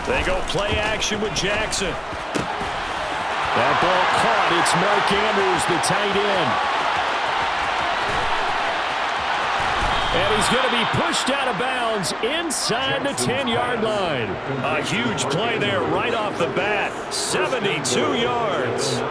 They go play action with Jackson. That ball caught. It's Mark Andrews, the tight end. And he's going to be pushed out of bounds inside the 10-yard line. A huge play there right off the bat. 72 yards.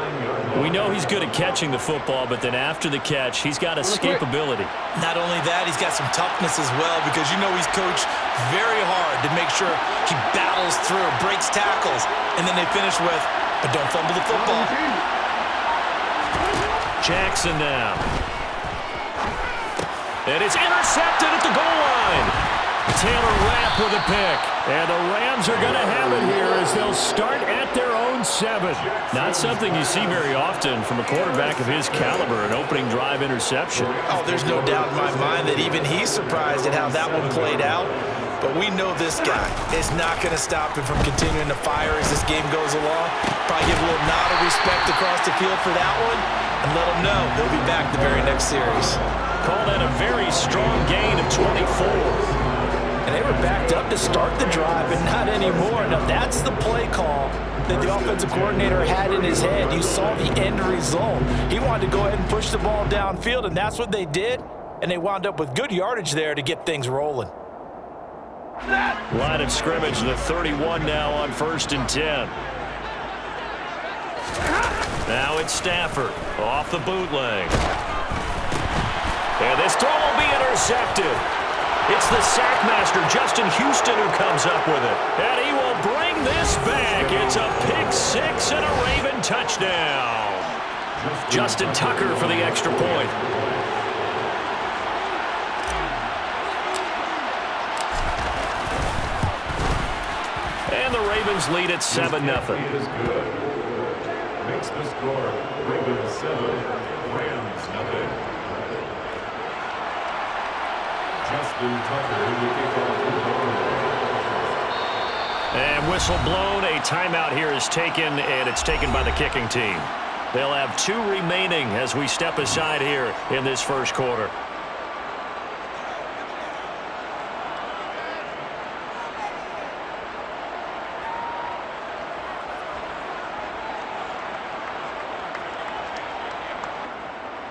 We know he's good at catching the football, but then after the catch, he's got escapability. Not only that, he's got some toughness as well, because you know he's coached very hard to make sure he battles through, breaks tackles, and then they finish with, but don't fumble the football. Jackson now. And it's intercepted at the goal line. Taylor Rapp with a pick. And the Rams are going to have it here as they'll start at their own 7. Not something you see very often from a quarterback of his caliber, an opening drive interception. Oh, there's no doubt in my mind that even he's surprised at how that one played out. But we know this guy is not going to stop him from continuing to fire as this game goes along. Probably give a little nod of respect across the field for that one and let him know he'll be back the very next series. Call that a very strong gain of 24. And they were backed up to start the drive, but not anymore. Now, that's the play call that the offensive coordinator had in his head. You saw the end result. He wanted to go ahead and push the ball downfield, and that's what they did. And they wound up with good yardage there to get things rolling. Line of scrimmage, the 31 now on 1st and 10. Now it's Stafford off the bootleg. And this throw will be intercepted. It's the sackmaster, Justin Houston, who comes up with it. And he will bring this back. It's a pick 6 and a Raven touchdown. Justin Tucker for the extra point. And the Ravens lead at 7-0. Makes the score Ravens 7, Rams 0. Justin Tucker in the kickoff. And whistle blown. A timeout here is taken, and it's taken by the kicking team. They'll have 2 remaining as we step aside here in this first quarter.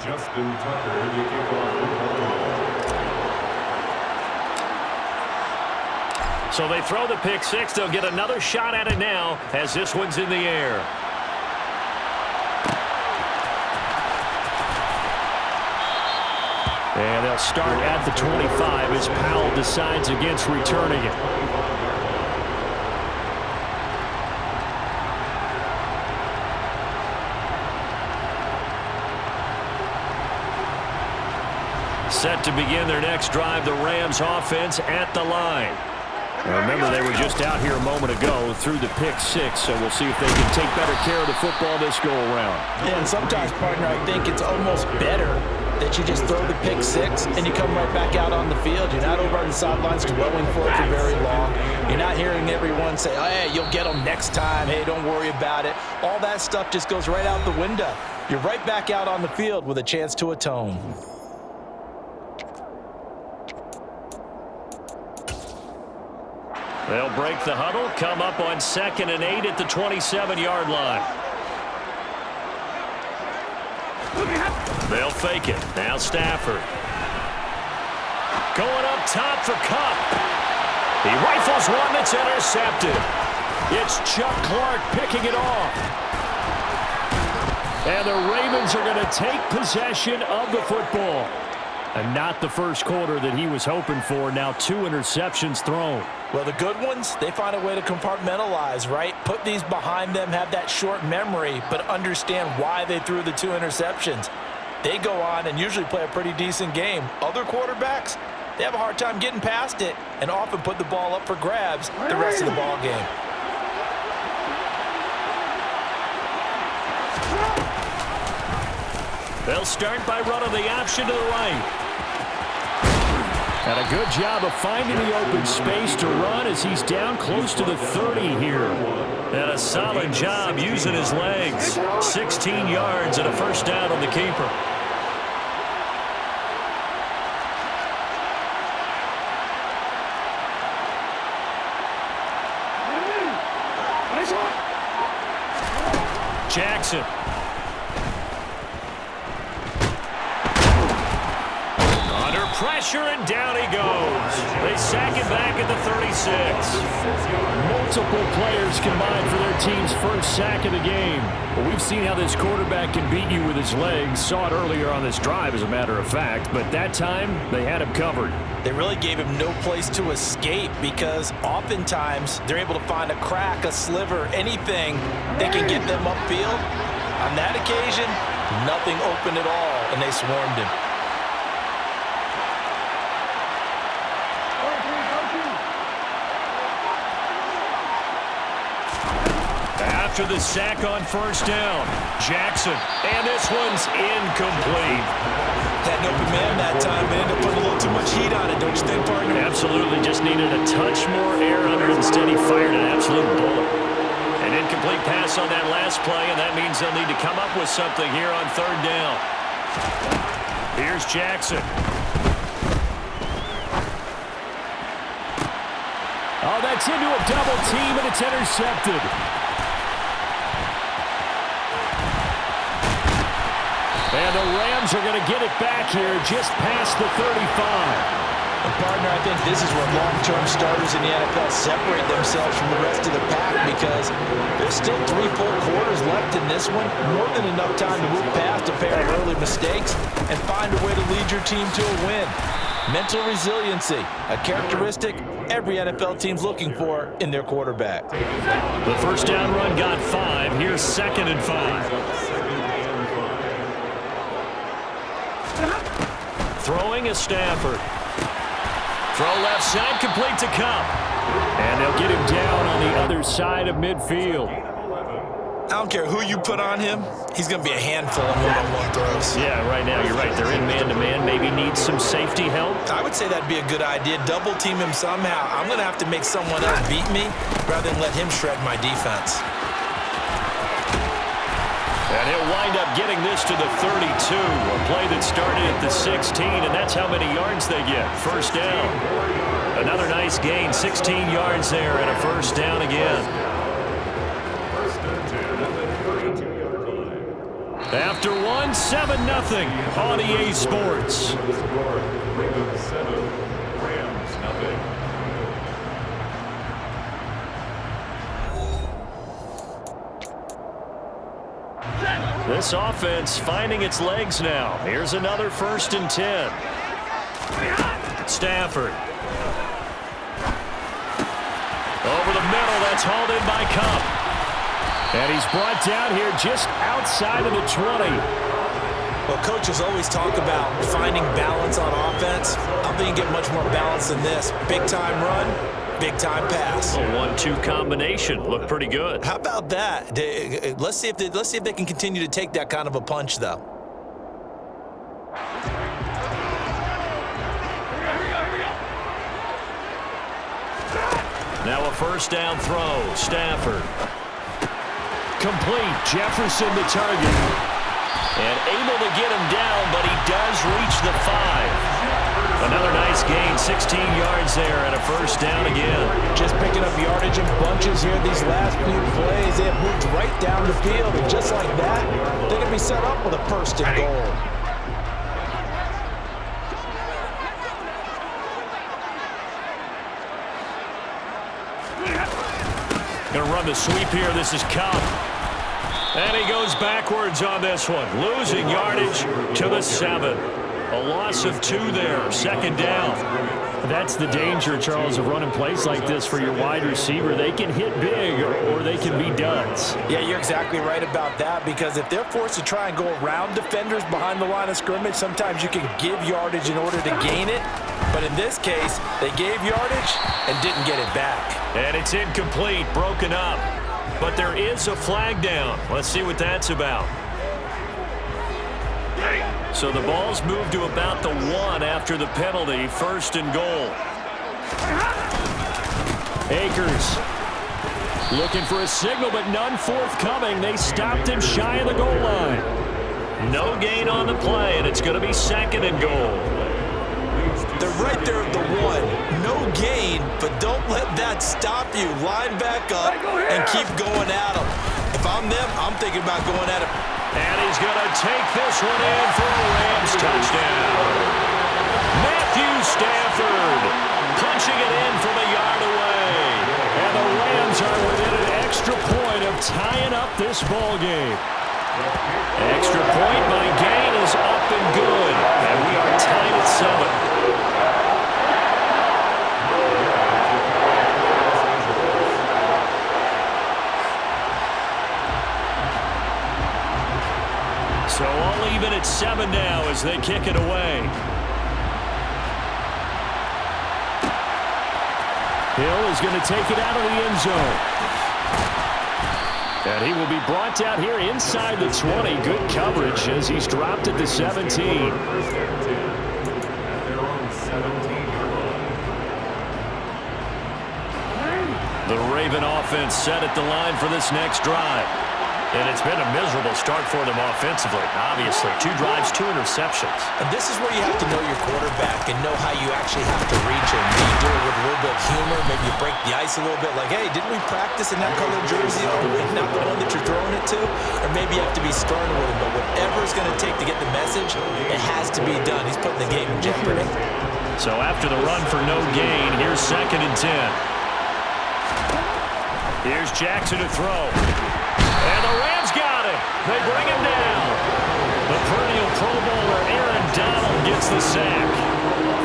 Justin Tucker in the kickoff. So they throw the pick 6. They'll get another shot at it now as this one's in the air. And they'll start at the 25 as Powell decides against returning it. Set to begin their next drive, the Rams offense at the line. Remember, they were just out here a moment ago through the pick 6, so we'll see if they can take better care of the football this go-around. Yeah, and sometimes, partner, I think it's almost better that you just throw the pick 6 and you come right back out on the field. You're not over on the sidelines dwelling for it for very long. You're not hearing everyone say, oh, hey, you'll get them next time. Hey, don't worry about it. All that stuff just goes right out the window. You're right back out on the field with a chance to atone. They'll break the huddle, come up on 2nd and 8 at the 27-yard line. They'll fake it. Now Stafford. Going up top for Kupp. He rifles one that's intercepted. It's Chuck Clark picking it off. And the Ravens are going to take possession of the football. And not the first quarter that he was hoping for. Now 2 interceptions thrown. Well, the good ones, they find a way to compartmentalize, right? Put these behind them, have that short memory, but understand why they threw the 2 interceptions. They go on and usually play a pretty decent game. Other quarterbacks, they have a hard time getting past it and often put the ball up for grabs the rest of the ball game. They'll start by running the option to the right. And a good job of finding the open space to run as he's down close to the 30 here. And a solid job using his legs. 16 yards and a first down on the keeper. Jackson. Under pressure, and down he goes. They sack him back at the 36. Multiple players combined for their team's first sack of the game. Well, we've seen how this quarterback can beat you with his legs. Saw it earlier on this drive, as a matter of fact. But that time, they had him covered. They really gave him no place to escape because oftentimes they're able to find a crack, a sliver, anything that can get them upfield. On that occasion, nothing open at all, and they swarmed him. After the sack on first down, Jackson, and this one's incomplete. Had an open man that time, but ended up putting a little too much heat on it, don't you think, partner? Absolutely, just needed a touch more air under it. Instead, he fired an absolute bullet. An incomplete pass on that last play, and that means they'll need to come up with something here on third down. Here's Jackson. Oh, that's into a double team, and it's intercepted. And the Rams are going to get it back here just past the 35. And partner, I think this is where long-term starters in the NFL separate themselves from the rest of the pack because there's still 3 full quarters left in this one. More than enough time to move past a pair of early mistakes and find a way to lead your team to a win. Mental resiliency, a characteristic every NFL team's looking for in their quarterback. The first down run got 5. Here's 2nd and 5. Throwing is Stafford. Throw left side, complete to Cup. And they'll get him down on the other side of midfield. I don't care who you put on him, he's going to be a handful on one-on-one throws. Yeah, right now you're right. They're in man-to-man. Maybe needs some safety help. I would say that'd be a good idea. Double team him somehow. I'm going to have to make someone else beat me rather than let him shred my defense. And he'll wind up getting this to the 32. A play that started at the 16, and that's how many yards they get. First down. Another nice gain, 16 yards there, and a first down again. After one, 7-0 on EA Sports. Ravens 7, Rams nothing. This offense finding its legs now. Here's another 1st and 10. Stafford. Over the middle, that's hauled in by Cup. And he's brought down here just outside of the 20. Well, coaches always talk about finding balance on offense. I don't think you get much more balance than this. Big-time run, big-time pass. A 1-2 combination. Looked pretty good. How about that? Let's see if they can continue to take that kind of a punch, though. Now a first down throw. Stafford. Complete. Jefferson the target. And able to get him down, but he does reach the 5. Another nice gain, 16 yards there, and a first down again. Just picking up yardage in bunches here these last few plays. They have moved right down the field, and just like that, they're going to be set up with a 1st and goal. Going to run the sweep here. This is Cup. And he goes backwards on this one, losing yardage to the 7. A loss of 2 there, 2nd down. That's the danger, Charles, of running plays like this for your wide receiver. They can hit big or they can be duds. Yeah, you're exactly right about that because if they're forced to try and go around defenders behind the line of scrimmage, sometimes you can give yardage in order to gain it. But in this case, they gave yardage and didn't get it back. And it's incomplete, broken up. But there is a flag down. Let's see what that's about. So the ball's moved to about the 1 after the penalty. 1st and goal. Akers looking for a signal, but none forthcoming. They stopped him shy of the goal line. No gain on the play, and it's going to be 2nd and goal. They're right there at the 1. No gain. gain, but don't let that stop you. Line back up and keep going at them. If I'm them, I'm thinking about going at him. And he's going to take this one in for a Rams touchdown. Matthew Stafford punching it in from a yard away. And the Rams are within an extra point of tying up this ball game. Extra point by Gain is up and good. And we are tied at 7. So all even at 7 now as they kick it away. Hill is going to take it out of the end zone. And he will be brought down here inside the 20. Good coverage as he's dropped at the 17. The Raven offense set at the line for this next drive. And it's been a miserable start for them offensively, obviously. 2 drives, 2 interceptions. And this is where you have to know your quarterback and know how you actually have to reach him. Do you do it with a little bit of humor? Maybe you break the ice a little bit like, hey, didn't we practice in that colored jersey all week? Not the one that you're throwing it to? Or maybe you have to be stern with him. But whatever it's going to take to get the message, it has to be done. He's putting the game in jeopardy. So after the run for no gain, here's 2nd and 10. Here's Jackson to throw. And the Rams got him. They bring him down. The perennial Pro Bowler Aaron Donald gets the sack.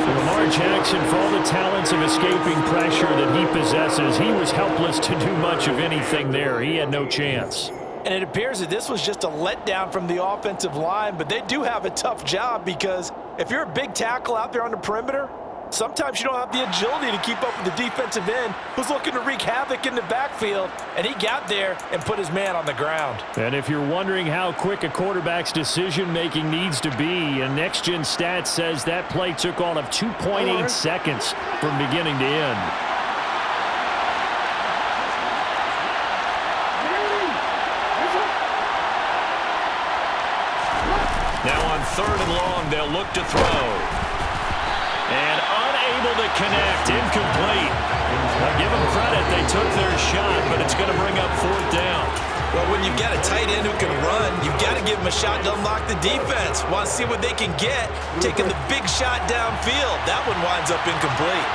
Lamar Jackson, for all the talents of escaping pressure that he possesses, he was helpless to do much of anything there. He had no chance. And it appears that this was just a letdown from the offensive line, but they do have a tough job because if you're a big tackle out there on the perimeter, sometimes you don't have the agility to keep up with the defensive end who's looking to wreak havoc in the backfield, and he got there and put his man on the ground. And if you're wondering how quick a quarterback's decision-making needs to be, a next-gen stat says that play took all of 2.8 seconds from beginning to end. Now on 3rd and long, they'll look to throw. And unable to connect, incomplete. Now give them credit, they took their shot, but it's going to bring up 4th down. Well, when you've got a tight end who can run, you've got to give him a shot to unlock the defense. Want to see what they can get, taking the big shot downfield. That one winds up incomplete.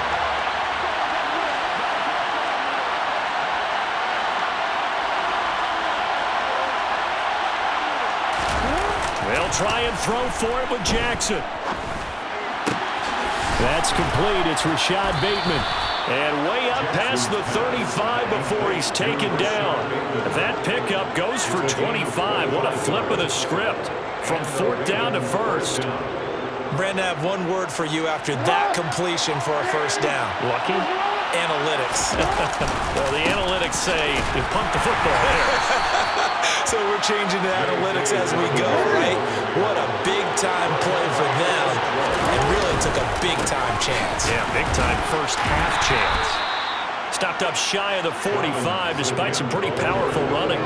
They'll try and throw for it with Jackson. That's complete. It's Rashad Bateman. And way up past the 35 before he's taken down. That pickup goes for 25. What a flip of the script. From 4th down to 1st. Brandon, I have one word for you after that completion for a 1st down. Lucky? Analytics. Well, the analytics say you pumped the football there. So we're changing to analytics as we go, right? What a big-time play for them. And really took a big-time chance. Yeah, big-time first half chance. Stopped up shy of the 45 despite some pretty powerful running.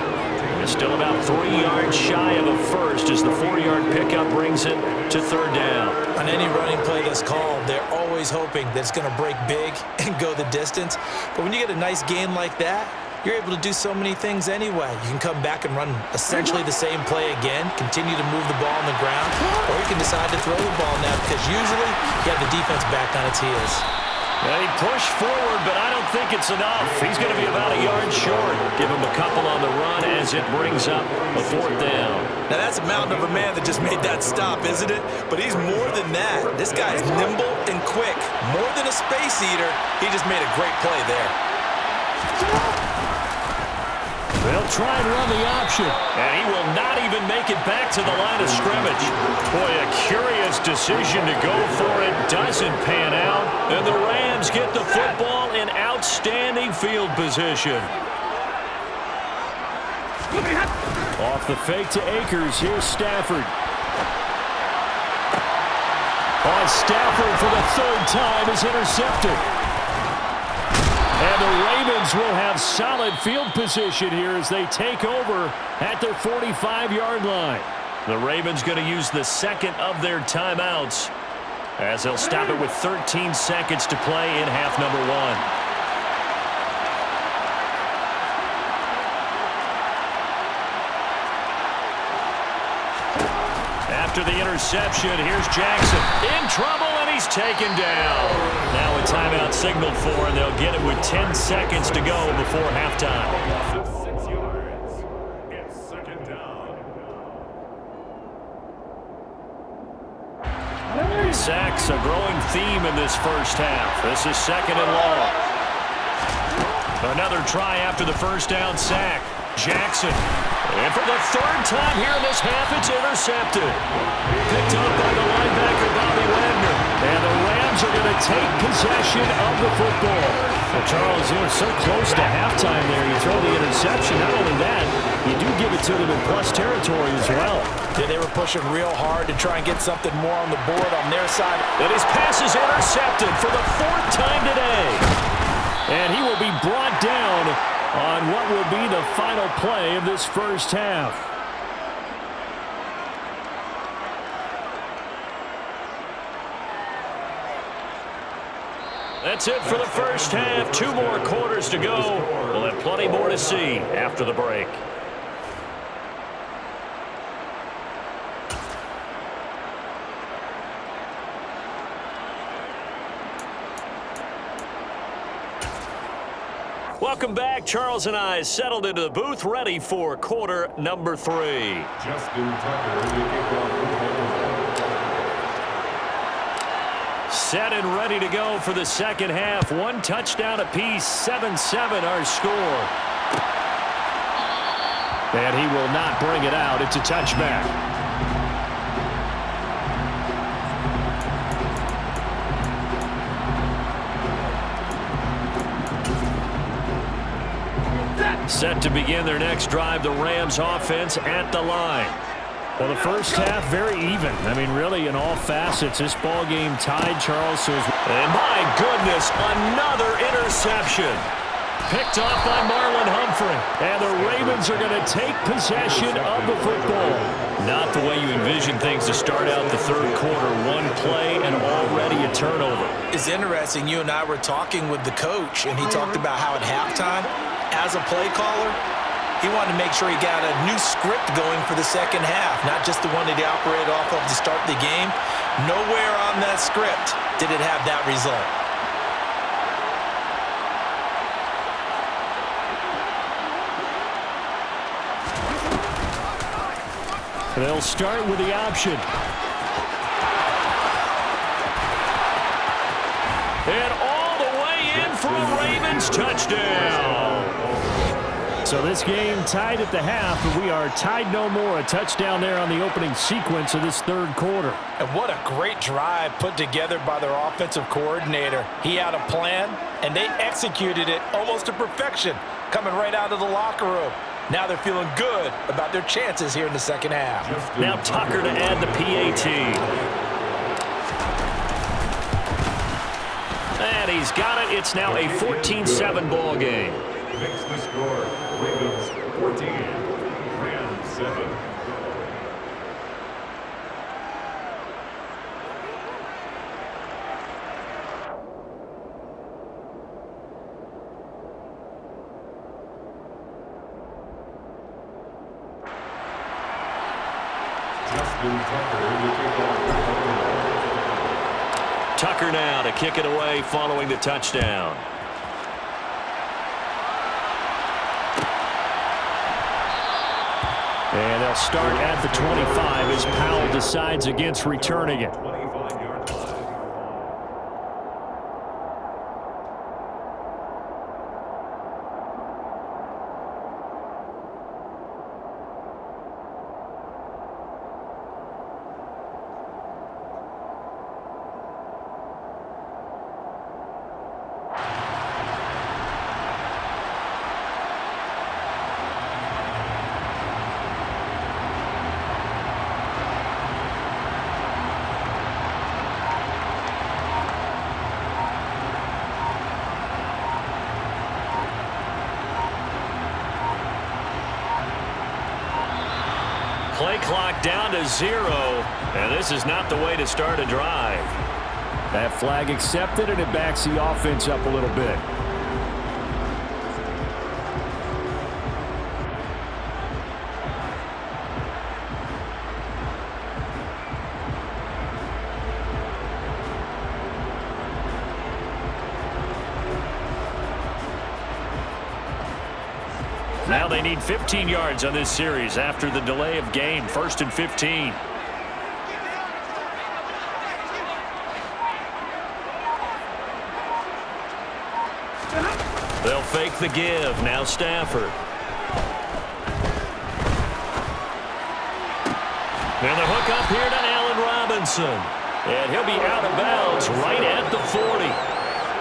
It's still about 3 yards shy of a first as the 4-yard pickup brings it to 3rd down. On any running play that's called, they're always hoping that it's going to break big and go the distance. But when you get a nice gain like that, you're able to do so many things anyway. You can come back and run essentially the same play again, continue to move the ball on the ground, or you can decide to throw the ball now because usually you have the defense back on its heels. Well, he pushed forward, but I don't think it's enough. He's going to be about a yard short. Give him a couple on the run as it brings up a 4th down. Now, that's a mountain of a man that just made that stop, isn't it? But he's more than that. This guy's nimble and quick. More than a space eater, he just made a great play there. They'll try and run the option, and he will not even make it back to the line of scrimmage. Boy, a curious decision to go for it. Doesn't pan out, and the Rams get the football in outstanding field position. Off the fake to Akers, here's Stafford. On Stafford for the 3rd time is intercepted. And the Ravens will have solid field position here as they take over at their 45-yard line. The Ravens going to use the 2nd of their timeouts. as they'll stop it with 13 seconds to play in half number one. After the interception, here's Jackson in trouble, and he's taken down. Now a timeout signaled for, and they'll get it with 10 seconds to go before halftime. 6 yards. It's second down. Sacks, a growing theme in this first half. This is second and long. Another try after the first down sack. Jackson. And for the third time here in this half, it's intercepted. Picked up by the linebacker, Bobby Wagner. And the Rams are going to take possession of the football. Well, Charles, so close to halftime there. You throw the interception. Not only that, you do give it to them in plus territory as well. Yeah, they were pushing real hard to try and get something more on the board on their side. And his pass is intercepted for the fourth time today. And he will be brought down on what will be the final play of this first half. That's it for the first half. 2 more quarters to go. We'll have plenty more to see after the break. Welcome back. Charles and I settled into the booth, ready for quarter number 3. Justin Tucker to kick off the ball. Set and ready to go for the second half. 1 touchdown apiece, 7-7 our score. And he will not bring it out. It's a touchback. Set to begin their next drive, the Rams offense at the line. Well, the first half, very even. I mean, really, in all facets, this ball game tied, Charles. And my goodness, another interception. Picked off by Marlon Humphrey. And the Ravens are going to take possession of the football. Not the way you envision things to start out the third quarter. 1 play and already a turnover. It's interesting. You and I were talking with the coach, and he talked about how at halftime, as a play caller, he wanted to make sure he got a new script going for the second half, not just the one that he operated off of to start the game. Nowhere on that script did it have that result. They'll start with the option. And all the way in for a Ravens touchdown. So this game tied at the half, but we are tied no more. A touchdown there on the opening sequence of this third quarter. And what a great drive put together by their offensive coordinator. He had a plan, and they executed it almost to perfection, coming right out of the locker room. Now they're feeling good about their chances here in the second half. Now Tucker to add the PAT. And he's got it. It's now a 14-7 ball game. Makes the score. Ravens 14, Rams 7. Justin Tucker to kick off the ball. Tucker now to kick it away following the touchdown. And they'll start at the 25 as Powell decides against returning it. 25-yard line. Play clock down to 0, and this is not the way to start a drive. That flag accepted, and it backs the offense up a little bit. Now they need 15 yards on this series after the delay of game. 1st and 15. They'll fake the give. Now Stafford. And the hook up here to Allen Robinson. And he'll be out of bounds right at the 40.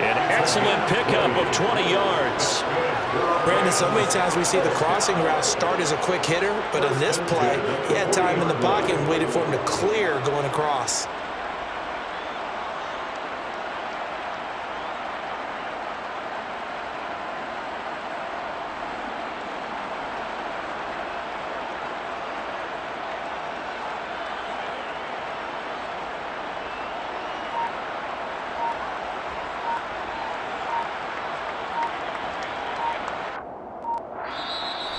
An excellent pickup of 20 yards. Brandon, so many times we see the crossing route start as a quick hitter, but in this play, he had time in the pocket and waited for him to clear going across.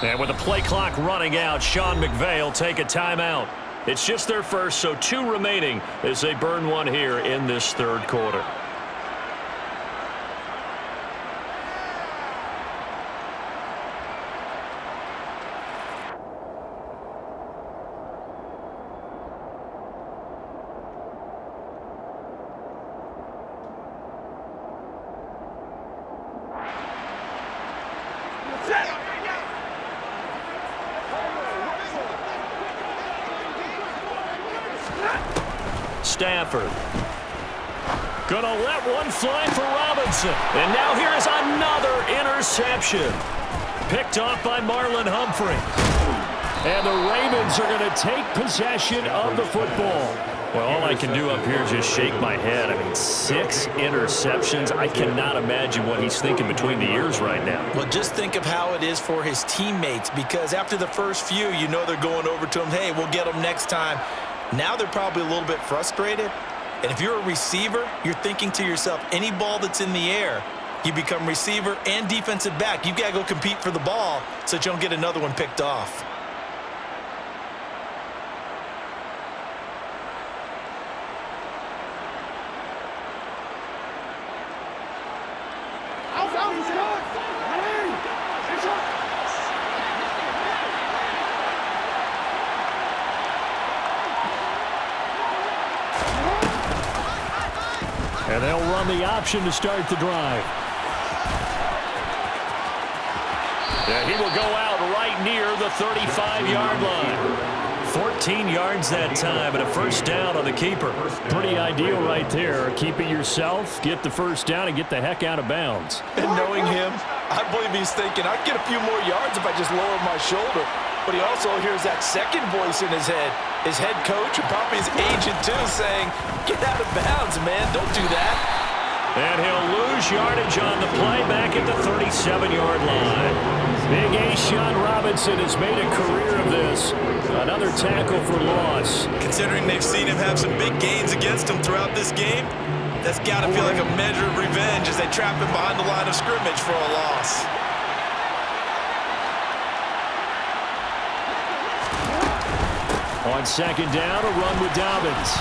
And with the play clock running out, Sean McVay will take a timeout. It's just their first, so 2 remaining as they burn one here in this 3rd quarter. Stafford. Gonna let one fly for Robinson. And now here is another interception. Picked off by Marlon Humphrey. And the Ravens are going to take possession of the football. Well, all I can do up here is just shake my head. I mean, 6 interceptions. I cannot imagine what he's thinking between the ears right now. Well, just think of how it is for his teammates, because after the first few, you know they're going over to him, hey, we'll get them next time. Now they're probably a little bit frustrated. And if you're a receiver, you're thinking to yourself, any ball that's in the air, you become receiver and defensive back. You've got to go compete for the ball so that you don't get another one picked off. And they'll run the option to start the drive. And he will go out right near the 35-yard line. 14 yards that time and a first down on the keeper. Pretty ideal right there. Keep it yourself, get the first down, and get the heck out of bounds. And knowing him, I believe he's thinking, I'd get a few more yards if I just lower my shoulder. But he also hears that second voice in his head. His head coach and probably his agent, too, saying, get out of bounds, man. Don't do that. And he'll lose yardage on the play back at the 37-yard line. Big A. Sean Robinson has made a career of this. Another tackle for loss. Considering they've seen him have some big gains against him throughout this game, that's got to feel like a measure of revenge as they trap him behind the line of scrimmage for a loss. On second down, a run with Dobbins.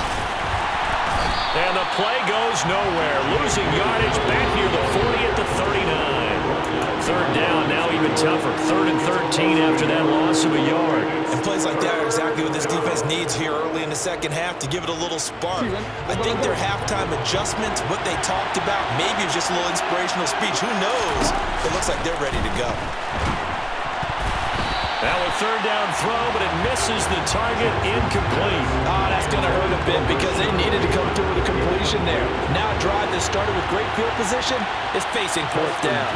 And the play goes nowhere. Losing yardage back near the 40 at the 39. Third down, now even tougher. 3rd and 13 after that loss of a yard. And plays like that are exactly what this defense needs here early in the second half to give it a little spark. I think their halftime adjustments, what they talked about, maybe it was just a little inspirational speech. Who knows? It looks like they're ready to go. Now a third down throw, but it misses the target, incomplete. That's going to hurt a bit because they needed to come through with a completion there. Now a drive that started with great field position is facing 4th down.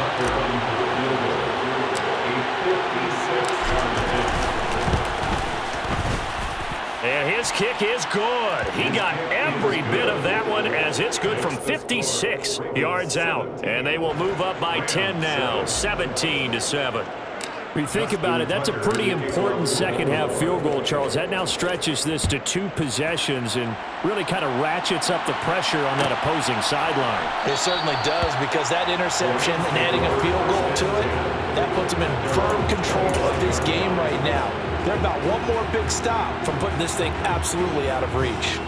And his kick is good. He got every bit of that one as it's good from 56 yards out. And they will move up by 10 now, 17-7. You think about it, that's a pretty important second-half field goal, Charles. That now stretches this to 2 possessions and really kind of ratchets up the pressure on that opposing sideline. It certainly does, because that interception and adding a field goal to it, that puts them in firm control of this game right now. They're about one more big stop from putting this thing absolutely out of reach.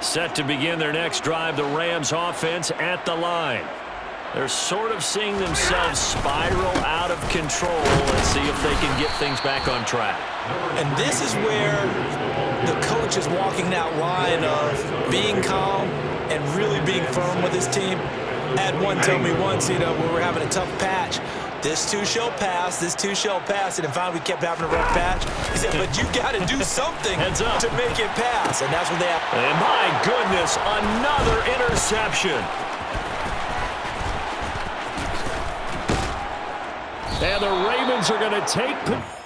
Set to begin their next drive, the Rams offense at the line. They're sort of seeing themselves spiral out of control. Let's see if they can get things back on track. And this is where the coach is walking that line of being calm and really being firm with his team. I had one tell me once, when we were having a tough patch, this too shall pass, this too shall pass, and finally we kept having a rough patch. He said, but you got to do something to make it pass, and that's what they have. And my goodness, another interception. And the Ravens are going to take